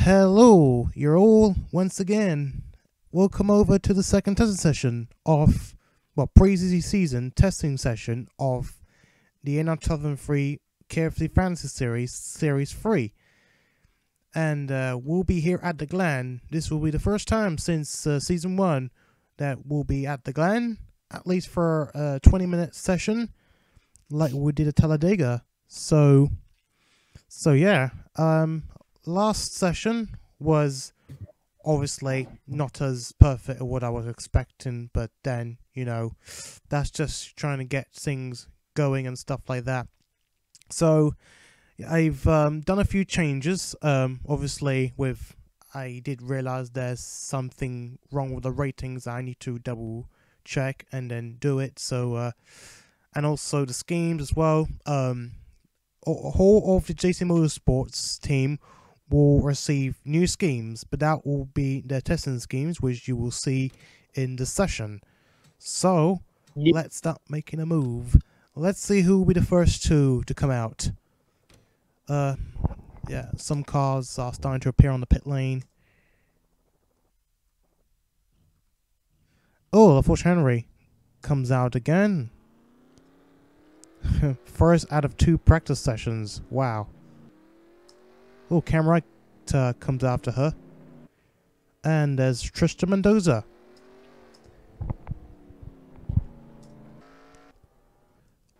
Hello, you're all once again. Welcome over to the second testing session of, pre-season testing session of the NR2003 KFC Fantasy Series 3. And we'll be here at the Glen. This will be the first time since Season 1 that we'll be at the Glen, at least for a 20-minute session, like we did at Talladega. So yeah. Last session was obviously not as perfect as what I was expecting, but then, that's just trying to get things going and stuff like that. So I've done a few changes. Obviously, I did realize there's something wrong with the ratings. I need to double check and then do it. So, and also the schemes as well. All of the JC Motorsports team will receive new schemes, but that will be their testing schemes, which you will see in the session. So, Let's start making a move. Let's see who will be the first two to come out. Yeah, some cars are starting to appear on the pit lane. Oh, the Force Henry comes out again. First out of 2 practice sessions. Wow. Oh, Camera comes after her. And there's Tristan Mendoza.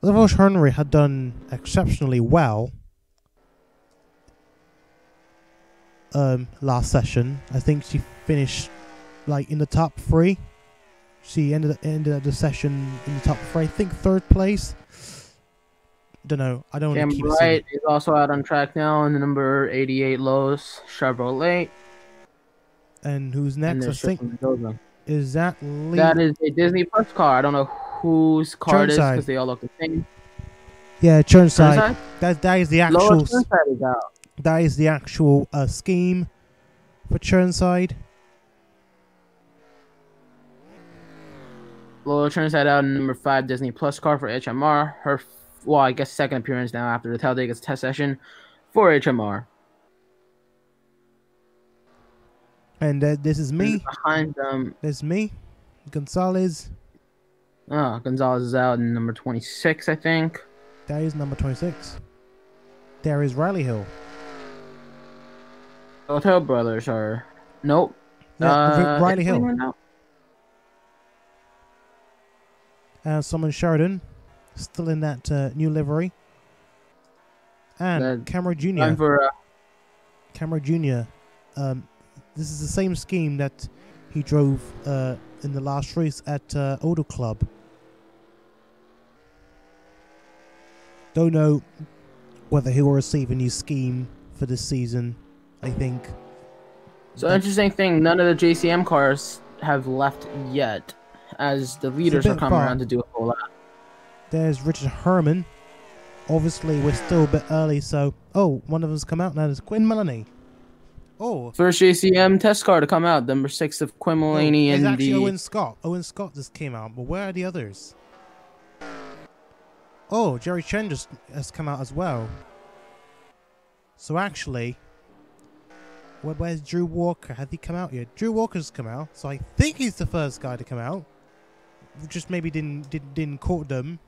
Force Henry had done exceptionally well last session. I think she finished in the top 3. She ended the session in the top 3. I think 3rd place. Don't know. I don't want to keep Wright is also out on track now in the number 88 Lowe's Chevrolet. And who's next? I think is that Lee? That is a Disney Plus car. I don't know whose car it is because they all look the same. Yeah, Churnside. That is the actual. Is out. That is the actual scheme for Churnside. Lola Churnside out in number 5 Disney Plus car for HMR. Her I guess second appearance now after the Talladega test session for HMR. And this is me. And behind them. There's me. Gonzalez. Gonzalez is out in number 26, I think. That is number 26. There is Riley Hill. Hotel Brothers are... Nope. Riley Hill. Simon Sheridan. Still in that new livery. And Camera Jr. Camera Jr. This is the same scheme that he drove in the last race at Auto Club. Don't know whether he will receive a new scheme for this season, I think. So interesting thing, none of the JCM cars have left yet, as the leaders are coming around to do a whole lap. There's Richard Herman. Obviously, we're still a bit early, so... Oh, one of them's come out now. There's Quinn Melanie. Oh. First JCM test car to come out. Number 6 of Quinn Melanie and the... actually Owen Scott. Owen Scott just came out, but where are the others? Oh, Jerry Chen just has come out as well. So actually... Where's Drew Walker? Has he come out yet? Drew Walker's come out, so I think he's the first guy to come out. Just maybe didn't caught them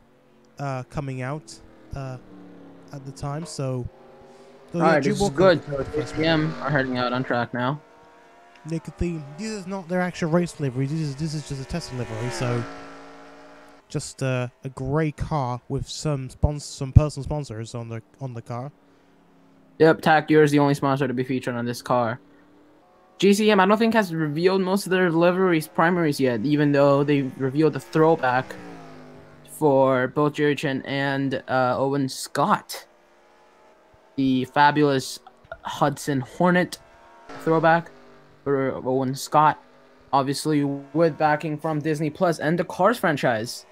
coming out at the time, so... Alright, this is good. So JCM are heading out on track now. Nicotine. This is not their actual race livery. This is just a testing livery, so... Just a grey car with some personal sponsors on the car. Yep, TACUR is the only sponsor to be featured on this car. JCM, I don't think, has revealed most of their liveries primaries yet, even though they revealed the throwback for both Jerry Chen and Owen Scott. The fabulous Hudson Hornet throwback for Owen Scott, obviously with backing from Disney Plus and the Cars franchise.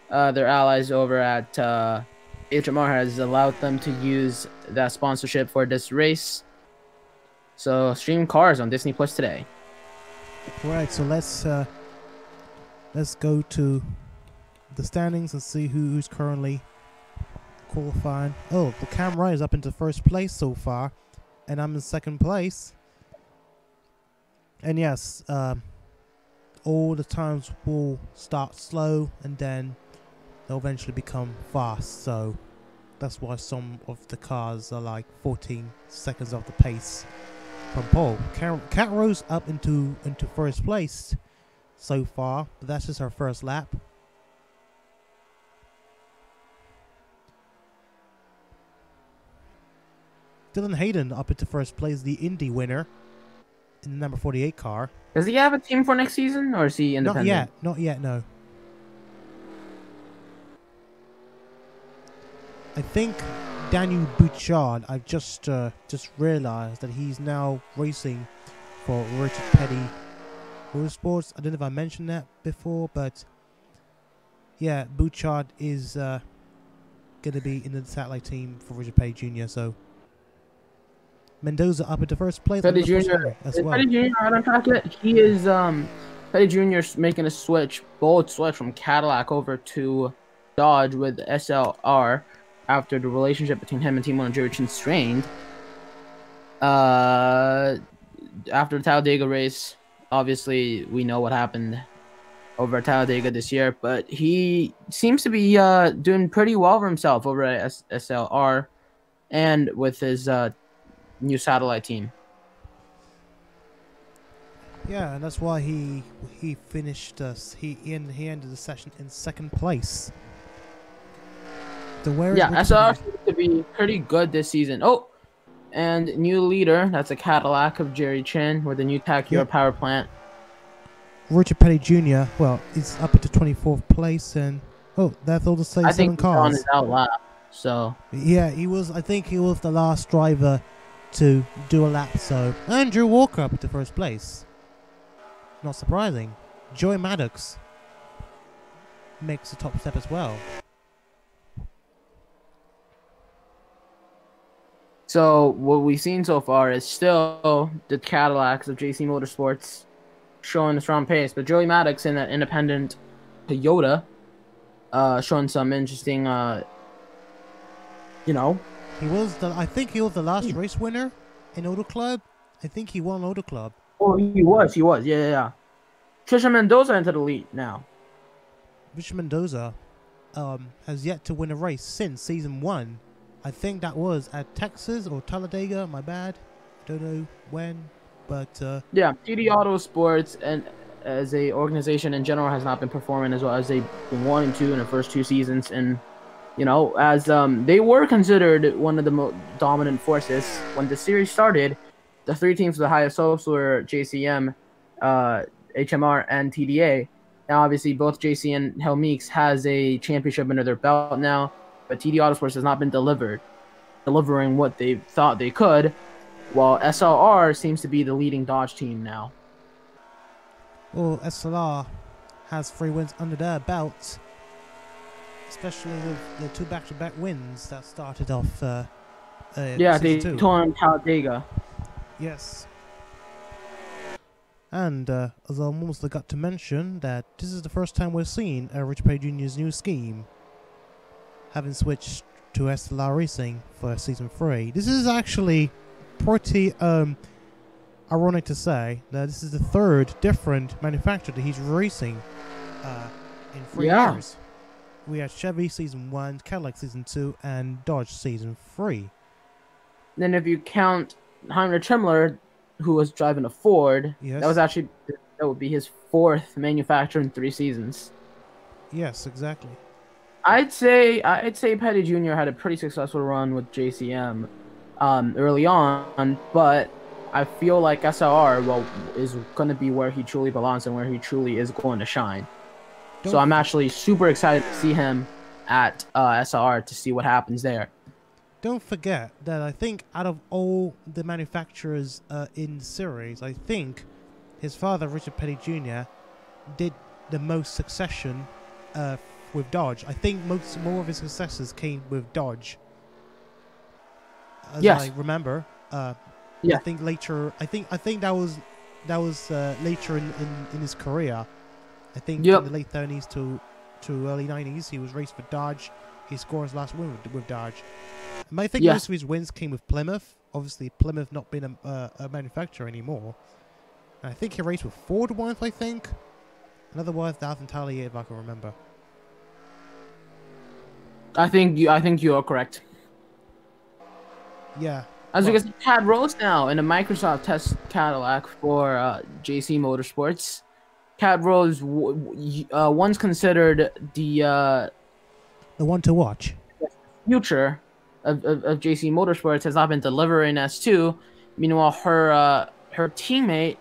Their allies over at HMR has allowed them to use that sponsorship for this race. So stream Cars on Disney Plus today. Right, so let's go to the standings and see who's currently qualifying. Oh, the camera is up into first place so far, and I'm in second place. And yes, all the times will start slow and then they'll eventually become fast. So that's why some of the cars are like 14 seconds off the pace from pole. Cat Rose up into first place so far, but that's just her first lap. Dylan Hayden up into first place, the Indy winner in the number 48 car. Does he have a team for next season, or is he independent? Not yet, no. I think Daniel Bouchard, I've just realized that he's now racing for Richard Petty Motorsports. I don't know if I mentioned that before, but yeah, Bouchard is going to be in the satellite team for Richard Petty Jr., so Mendoza up into first place. Petty Jr. as well. Petty Jr. out on track yet? He is Petty Jr. making a bold switch from Cadillac over to Dodge with SLR after the relationship between him and Team Owner Jerry Chin strained. After the Talladega race, obviously we know what happened over at Talladega this year, but he seems to be doing pretty well for himself over at SLR and with his new satellite team. Yeah, and that's why he finished he ended the session in second place. SLR seems to be pretty good this season. Oh, and new leader, that's a Cadillac of Jerry Chin with the new Tacura power plant. Richard Petty Jr., well, is up into 24th place, and that's all the same I think cars. he's on his out lap, so yeah, I think he was the last driver to do a lap, so Andrew Walker up to first place. Not surprising. Joey Maddox makes the top step as well. So what we've seen so far is still the Cadillacs of JC Motorsports showing a strong pace, but Joey Maddox in that independent Toyota showing some interesting, I think he was the last race winner in Auto Club. I think he won Auto Club. Oh, he was, yeah. Trisha Mendoza into the lead now. Trisha Mendoza has yet to win a race since season 1. I think that was at Texas or Talladega, my bad. I don't know when, but yeah, TD Autosports and as a organization in general has not been performing as well as they've been wanting to in the first 2 seasons, and as they were considered one of the most dominant forces when the series started. The 3 teams with the highest hopes were JCM, HMR, and TDA. Now, obviously, both JC and Hell Meeks has a championship under their belt now, but TD Autosports has not been delivering what they thought they could, while SLR seems to be the leading Dodge team now. Well, SLR has 3 wins under their belt, especially with the 2 back-to-back wins that started off Daytona and Talladega. Yes. And as I almost forgot to mention that this is the first time we're seeing Richard Petty Jr.'s new scheme, having switched to SLR Racing for season 3. This is actually pretty ironic to say that this is the 3rd different manufacturer that he's racing in 3 years. We had Chevy season 1, Cadillac season 2, and Dodge season 3. Then if you count Heinrich Himmler, who was driving a Ford, that would be his 4th manufacturer in 3 seasons. Yes, exactly. I'd say Petty Jr. had a pretty successful run with JCM early on, but I feel like SLR is going to be where he truly belongs and where he truly is going to shine. So I'm actually super excited to see him at SLR to see what happens there. Don't forget that I think out of all the manufacturers in the series, I think his father, Richard Petty Jr., did the most succession with Dodge. I think more of his successes came with Dodge. As I remember. I think later. I think that was later in his career. I think in the late 30s to early 90s, he was raced for Dodge. He scored his last win with Dodge. And I think most of his wins came with Plymouth. Obviously, Plymouth not being a manufacturer anymore. I think he raced with Ford once, I think. And otherwise, that's entirely it, if I can remember. I think you are correct. Yeah. As you can see, Chad Rose now in a Microsoft test Cadillac for JC Motorsports. Chad Rose, once considered the one to watch. Future of JC Motorsports, has not been delivering S2. Meanwhile, her teammate,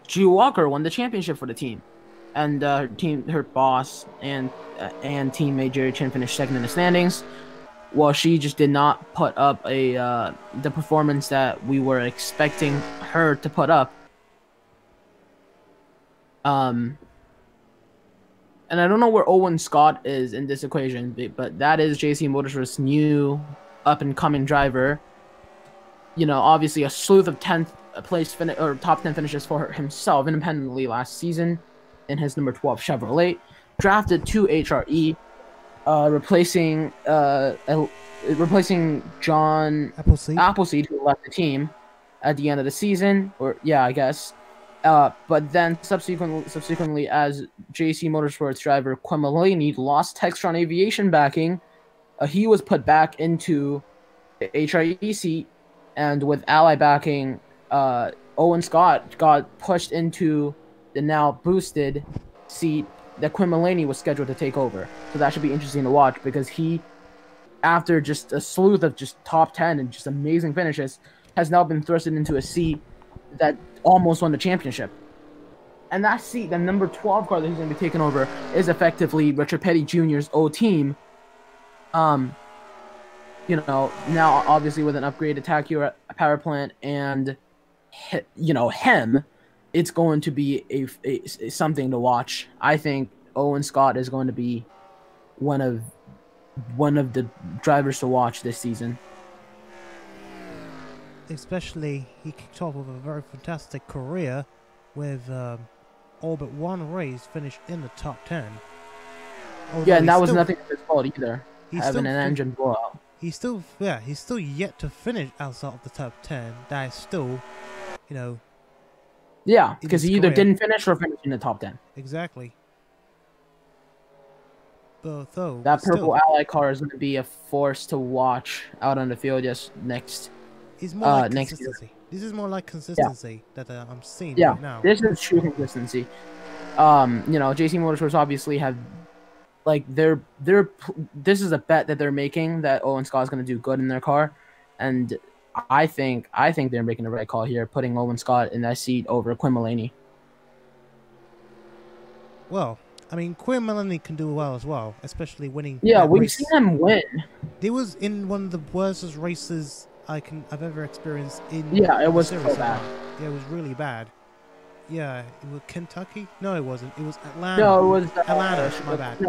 G Walker, won the championship for the team, and her boss and teammate Jerry Chin finished second in the standings. Well, she just did not put up the performance that we were expecting her to put up. And I don't know where Owen Scott is in this equation, but that is JC Motorsports' new up-and-coming driver. You know, obviously a sleuth of 10th place or top 10 finishes for himself independently last season in his number 12 Chevrolet. Drafted to HRE. Replacing John Appleseed, who left the team at the end of the season, or yeah, I guess. But then subsequently, as JC Motorsports driver Quinn Mullaney lost Textron Aviation backing, he was put back into the HRE seat, and with Ally backing, Owen Scott got pushed into the now boosted seat that Quinn Mullaney was scheduled to take over. So that should be interesting to watch, because he, after just a sleuth of just top 10 and just amazing finishes, has now been thrusted into a seat that almost won the championship. And that seat, the number 12 car that he's going to be taking over, is effectively Richard Petty Jr.'s old team. You know, now obviously with an upgraded Acura power plant and, you know, him, it's going to be a something to watch. I think Owen Scott is going to be one of the drivers to watch this season. Especially, he kicked off with a very fantastic career with all but one race finished in the top 10. Although yeah, and that was nothing of his fault either. He's having an engine blowout. He's still yet to finish outside of the top 10. That is still, you know. Yeah, because he either didn't finish or finished in the top 10. Exactly. But though that purple Ally car is going to be a force to watch out on the field just next. It's more like next consistency. year. This is more like consistency that I'm seeing right now. This is true consistency. You know, JC Motorsports obviously have, like, this is a bet that they're making that Owen Scott is going to do good in their car, and I think they're making the right call here, putting Owen Scott in that seat over Quinn Mullaney. Well, I mean, Quinn Mullaney can do well as well, especially winning. Yeah, we've seen him win. He was in one of the worst races I've ever experienced in. Yeah, it was so bad. Yeah, it was really bad. Yeah, it was Kentucky. No, it wasn't. It was Atlanta. No, it was Atlanta. My bad.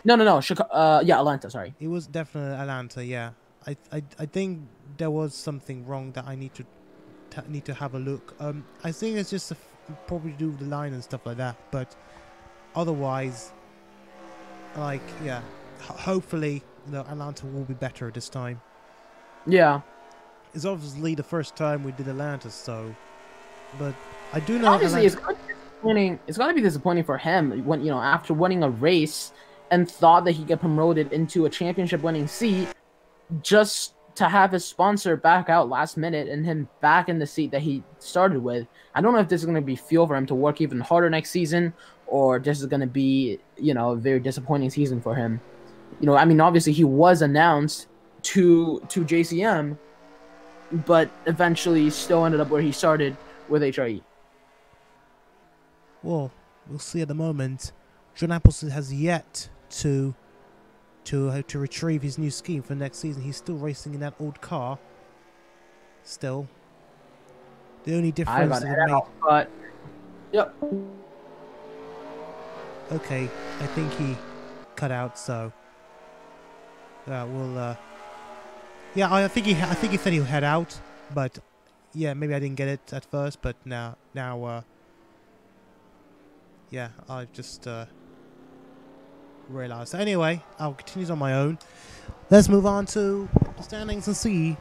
No. Chicago. Yeah, Atlanta. Sorry. It was definitely Atlanta. Yeah, I think there was something wrong that I need to have a look. I think it's just probably do with the line and stuff like that. But otherwise, like, yeah, hopefully, you know, Atlanta will be better this time. Yeah. It's obviously the first time we did Atlanta, so. But I do know. Obviously, it's going to be disappointing. It's going to be disappointing for him when, you know, after winning a race and thought that he get promoted into a championship-winning seat, just to have his sponsor back out last minute and him back in the seat that he started with. I don't know if this is going to be fuel for him to work even harder next season, or this is going to be, you know, a very disappointing season for him. You know, I mean, obviously he was announced to JCM, but eventually still ended up where he started with HRE. Well, we'll see at the moment. John Appleseed has yet to retrieve his new scheme for next season. He's still racing in that old car. Still. The only difference Yep. Okay, I think he cut out, so we'll yeah, I think he said he'll head out, but yeah, maybe I didn't get it at first, but now yeah, I just realized. So anyway, I'll continue on my own. Let's move on to the standings and see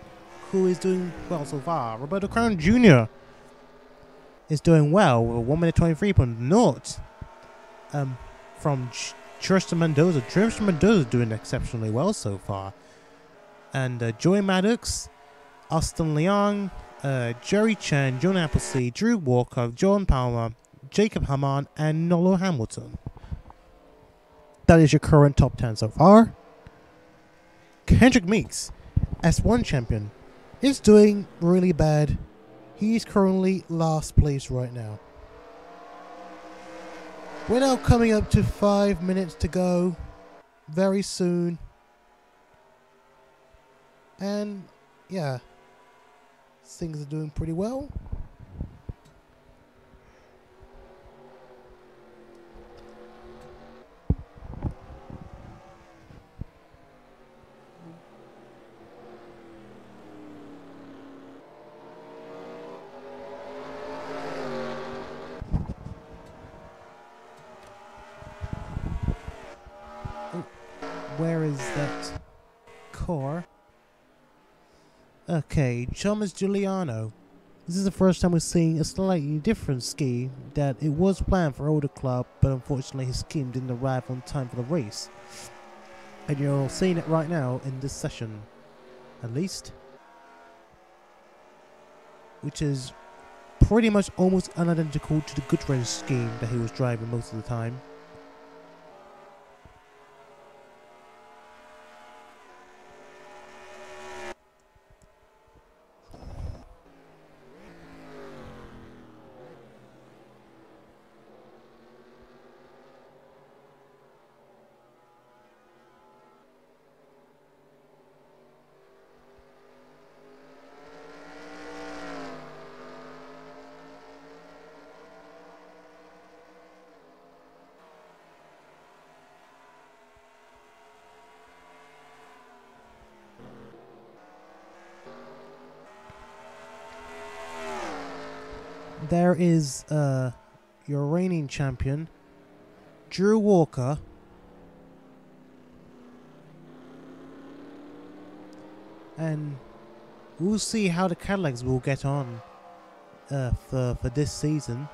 who is doing well so far. Roberto Crown Jr. is doing well with a 1 minute 23.0 from Tristan Mendoza. Tristan Mendoza is doing exceptionally well so far. And Joey Maddox, Austin Leong, Jerry Chen, John Appleseed, Drew Walker, John Palmer, Jacob Hamann, and Nolo Hamilton. That is your current top 10 so far. Kendrick Meeks, S1 champion, is doing really bad. He's currently last place right now. We're now coming up to 5 minutes to go. Very soon. And yeah, things are doing pretty well. Where is that car? Okay, Thomas Giuliano. This is the first time we're seeing a slightly different scheme that it was planned for older club, but unfortunately his scheme didn't arrive on time for the race. And you're seeing it right now in this session, at least. Which is pretty much almost unidentical to the Goodwrench scheme that he was driving most of the time. There is your reigning champion, Drew Walker. And we'll see how the Cadillacs will get on for this season.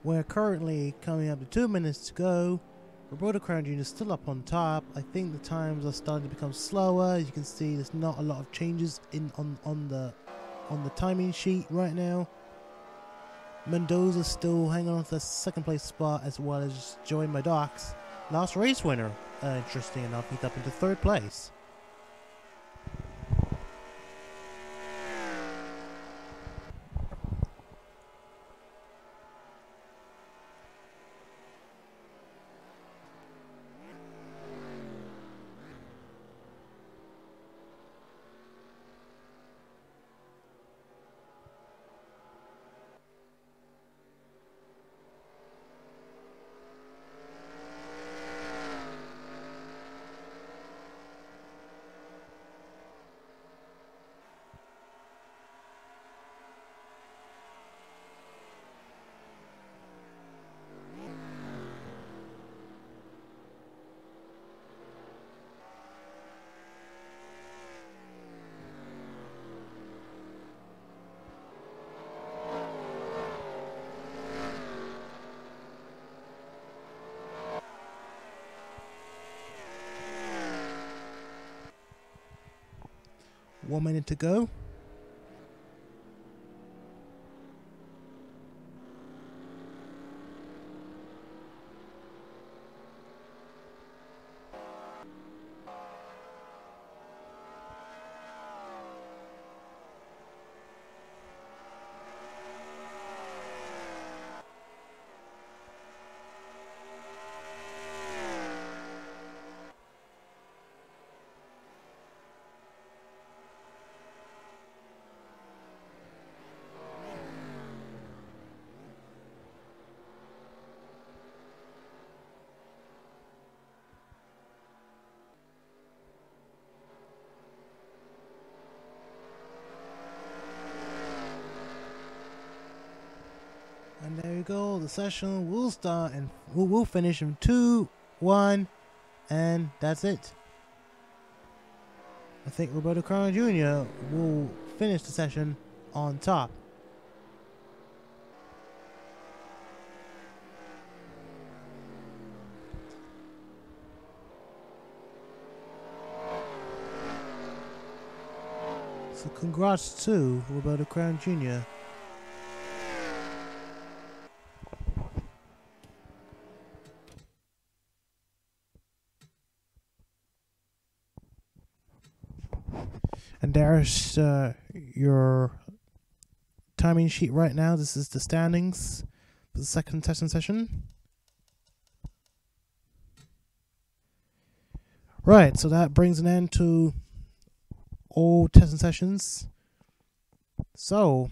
We're currently coming up to 2 minutes to go. Roberto Crown Jr. is still up on top. I think the times are starting to become slower. As you can see, there's not a lot of changes on the timing sheet right now. Mendoza still hanging on to the second place spot, as well as Joey Maddox, last race winner. Interesting enough, he's up into third place. 1 minute to go. And there you go. The session will start and we'll finish in 2, 1, and that's it. I think Roberto Carlo Jr. will finish the session on top. So congrats to Roberto Carlo Jr. And there's your timing sheet right now. This is the standings for the second testing session. Right, so that brings an end to all testing sessions. So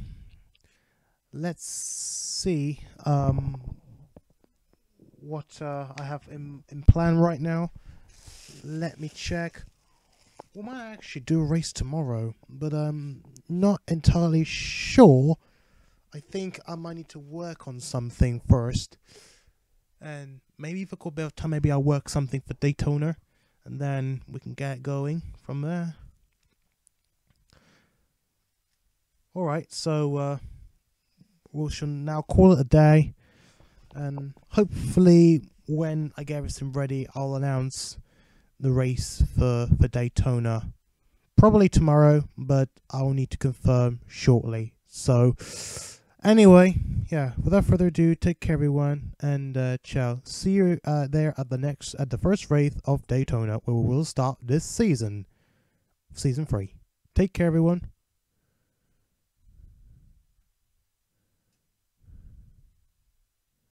let's see what I have in plan right now. Let me check. We might actually do a race tomorrow, but I'm not entirely sure. I think I might need to work on something first, and maybe if I got a bit of time, maybe I'll work something for Daytona, and then we can get going from there. Alright, so we shall now call it a day, and hopefully when I get everything ready, I'll announce the race for Daytona. Probably tomorrow, but I'll need to confirm shortly. So anyway, yeah, without further ado, take care everyone, and ciao. See you there at the first race of Daytona, where we will start this season 3. Take care everyone.